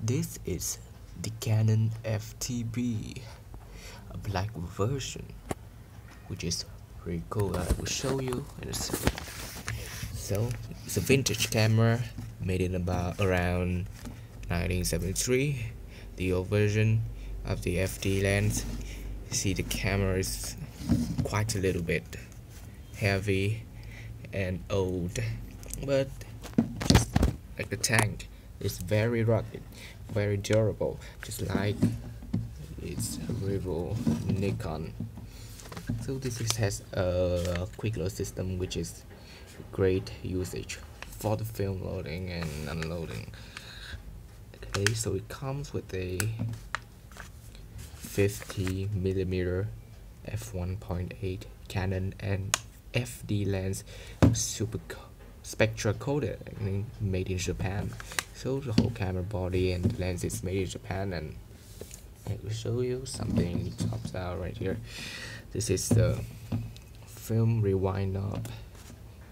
This is the Canon FTB, a black version, which is pretty cool. I will show you in a second. So it's a vintage camera made in about around 1973. The old version of the FD lens. You see the camera is quite a little bit heavy and old, but just like the tank, it's very rugged, very durable, just like its rival Nikon. So this has a quick load system, which is great usage for the film loading and unloading. Okay, so it comes with a 50mm f1.8 Canon and FD lens, super spectra coated, made in Japan. So the whole camera body and the lens is made in Japan, and I will show you something pops out right here. This is the film rewind knob,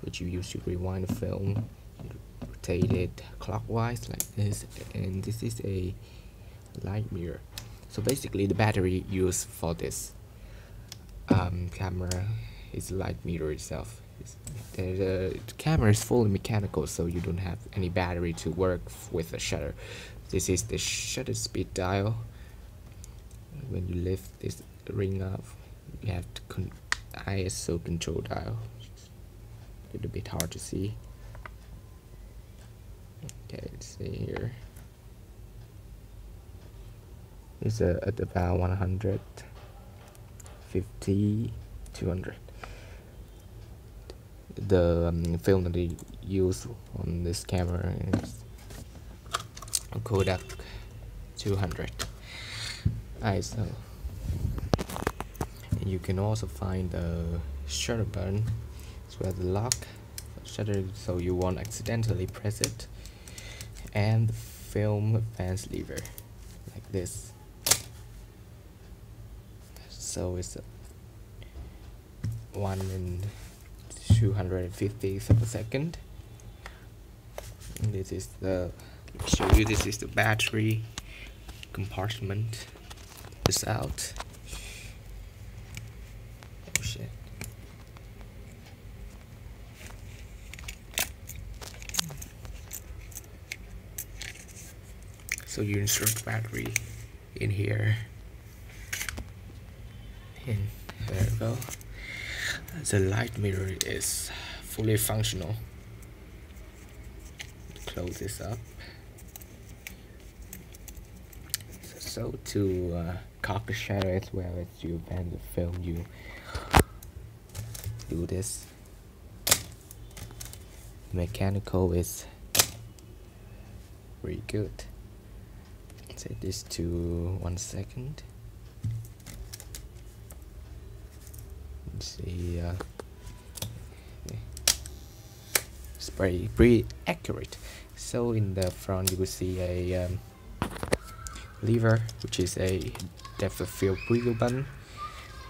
which you use to rewind the film. You rotate it clockwise like this, and this is a light mirror. So basically the battery used for this camera is light mirror itself. The camera is fully mechanical, so you don't have any battery to work with the shutter. This is the shutter speed dial. When you lift this ring up, you have to ISO control dial. A little bit hard to see. Okay, let's see here. It's at about 150, 200. The film that they use on this camera is a Kodak 200 ISO. And you can also find the shutter button, as well as the lock shutter, so you won't accidentally press it, and the film advance lever like this. So it's 1 in 250th of a second. And this is the, show you, this is the battery compartment. This out. Oh shit. So you insert the battery in here, and there we go. The light mirror is fully functional. Close this up. So to cock the shutter as well as you advance the film, you do this. Mechanical is really good. Set this to 1 second. See, it's pretty accurate. So in the front you will see a lever, which is a depth of field preview button,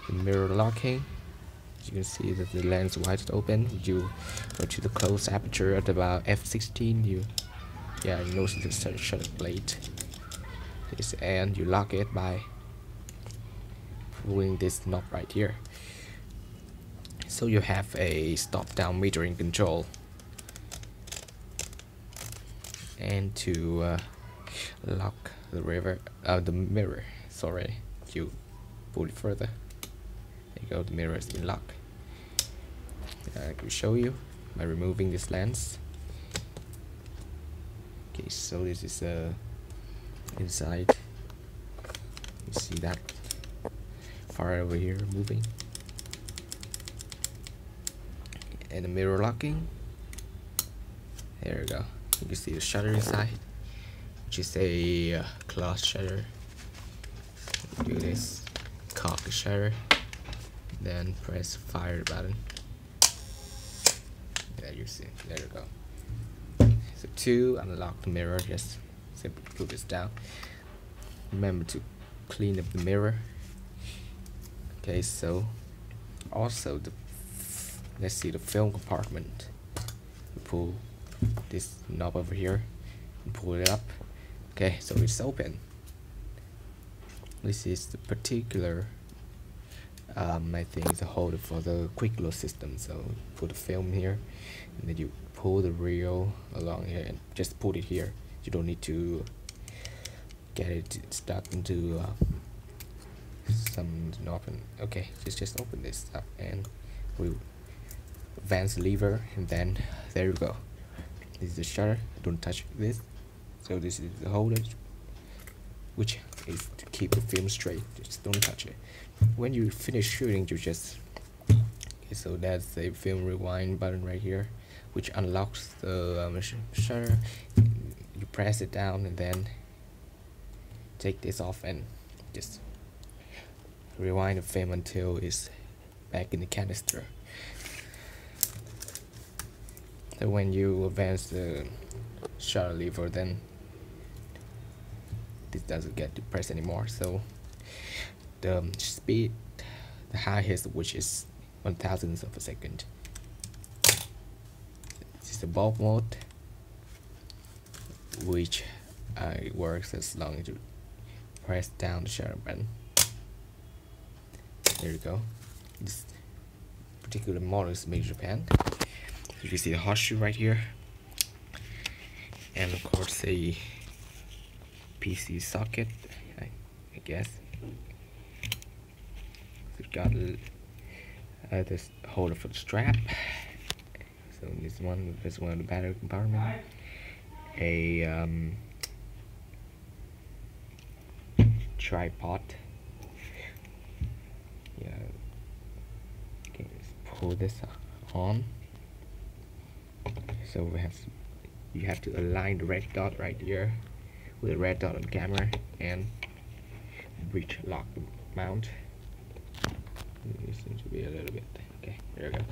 the mirror locking. As you can see that the lens is wide open. You go to the close aperture at about f16. You notice the shutter blade. And you lock it by pulling this knob right here. So you have a stop-down metering control, and to lock the mirror. Sorry, you pull it further. There you go. The mirror is in lock. I can show you by removing this lens. Okay, so this is inside. You see that far over here moving. And the mirror locking. There we go. You can see the shutter inside, which is a cloth shutter. Do this, cock the shutter, then press fire button. There you see. There you go. So to unlock the mirror, just simply put this down. Remember to clean up the mirror. Okay, so also let's see the film compartment. You pull this knob over here and pull it up. Okay, so it's open. This is the particular I think it's a holder for the quick load system. So put the film here, and then you pull the reel along here and just put it here. You don't need to get it stuck into some open. Okay, just open this up and we advance the lever, and then there you go. This is the shutter. Don't touch this. So this is the holder, which is to keep the film straight. Just don't touch it. When you finish shooting, you just so that's the film rewind button right here, which unlocks the shutter. You press it down and then take this off and just rewind the film until it's back in the canister. So when you advance the shutter lever, then this doesn't get depressed anymore. So the speed, the highest, which is 1,000th of a second. This is the bulb mode, which works as long as you press down the shutter button. There you go. This particular model is made in Japan. You can see the horseshoe right here, and of course a PC socket, I guess. We've got this holder for the strap. So this one is one of the battery compartment. A tripod. Yeah. Okay, let's pull this on. So you have to align the red dot right here with the red dot on the camera and breech lock the mount. It seems to be a little bit. Okay, there we go.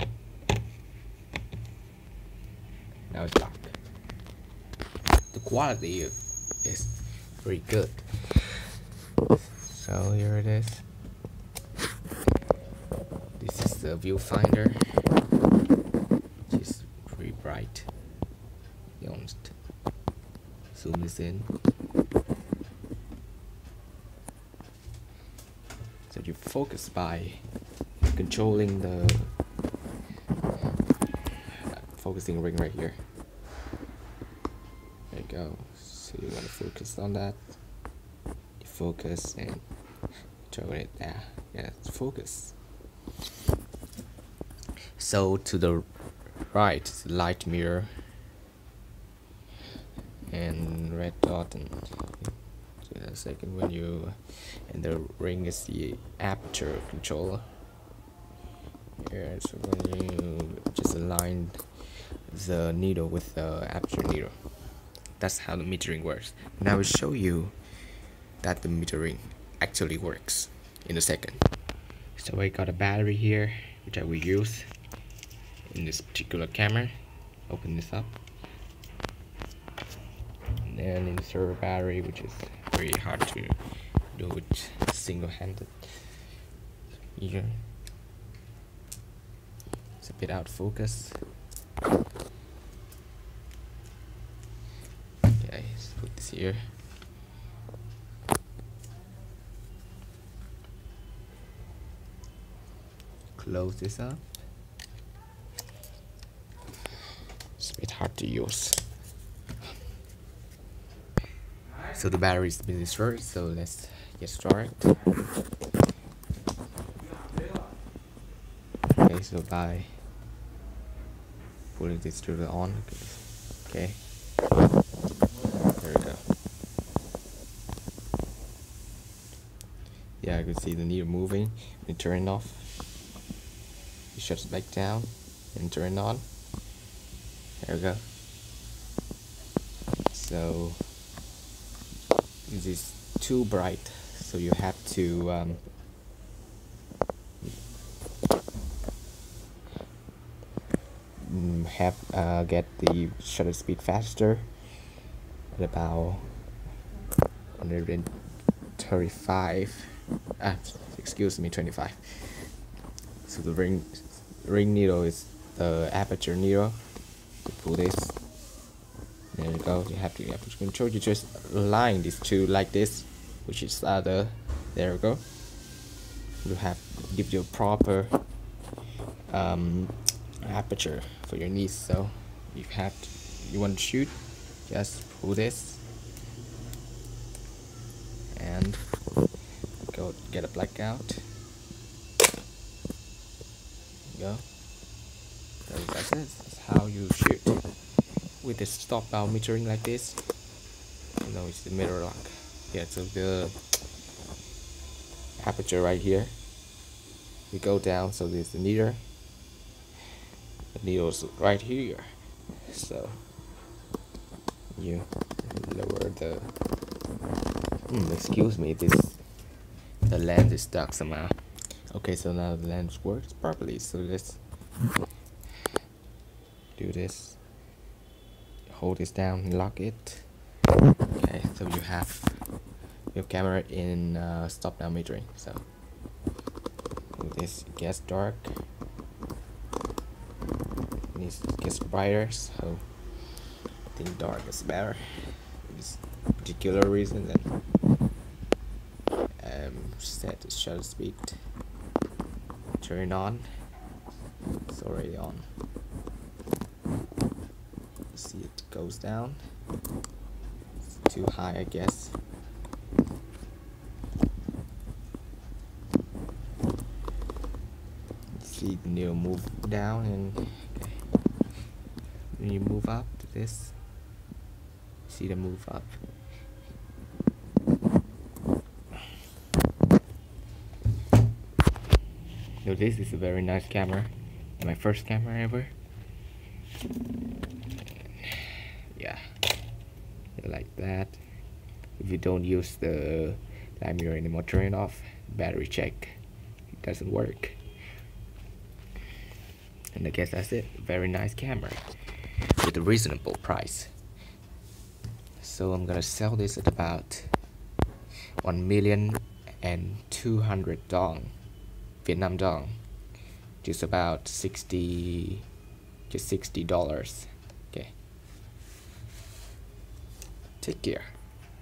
Now it's locked. The quality is pretty good. So here it is. This is the viewfinder, which is pretty bright. Be honest. Zoom this in. So you focus by controlling the focusing ring right here. There you go. So you want to focus on that. You focus and control it there. Yeah, focus. So to the right is the light mirror and red dot, and so a second when you, and the ring is the aperture controller. Yeah, so when you just align the needle with the aperture needle, that's how the metering works. Now I will show you that the metering actually works in a second. So I got a battery here, which I will use in this particular camera. Open this up, and then insert a battery, which is very hard to do it single-handed. Here, it's a bit out of focus. Okay, let's put this here. Close this up. It's a bit hard to use. So the battery's been inserted, so let's get started. Okay, so by putting this to the on, okay, there we go. Yeah, I can see the needle moving. We turn it off. It shuts back down and turn it on. There we go. So this is too bright, so you have to get the shutter speed faster at about 135. Excuse me, 25. So the ring needle is the aperture needle. You pull this, There you go. You have to control. You just align these two like this, which is other. There you go. You have to give you a proper aperture for your needs. So you want to shoot, just pull this and go get a blackout. Go. So that's how you shoot with the stop down metering like this. You know, it's the mirror lock. Yeah, so the aperture right here, we go down, so there's the needle. The needle's right here, so you lower the excuse me, the lens is stuck somehow. Okay, so now the lens works properly, so let's do this. Hold this down and lock it. Okay, so you have your camera in stop down metering. So this gets dark, it gets brighter, so I think dark is better for this particular reason. Then set the shutter speed, turn on. It's already on. See, it goes down. It's too high, I guess. See the needle move down, and okay. When you move up to this, see the move up. So this is a very nice camera, my first camera ever. Yeah, like that. If you don't use the light mirror anymore, turn it off. Battery check, it doesn't work. And I guess that's it. Very nice camera with a reasonable price. So I'm gonna sell this at about 1,200,000 dong, Vietnam dong, just about $60. Okay. Take care.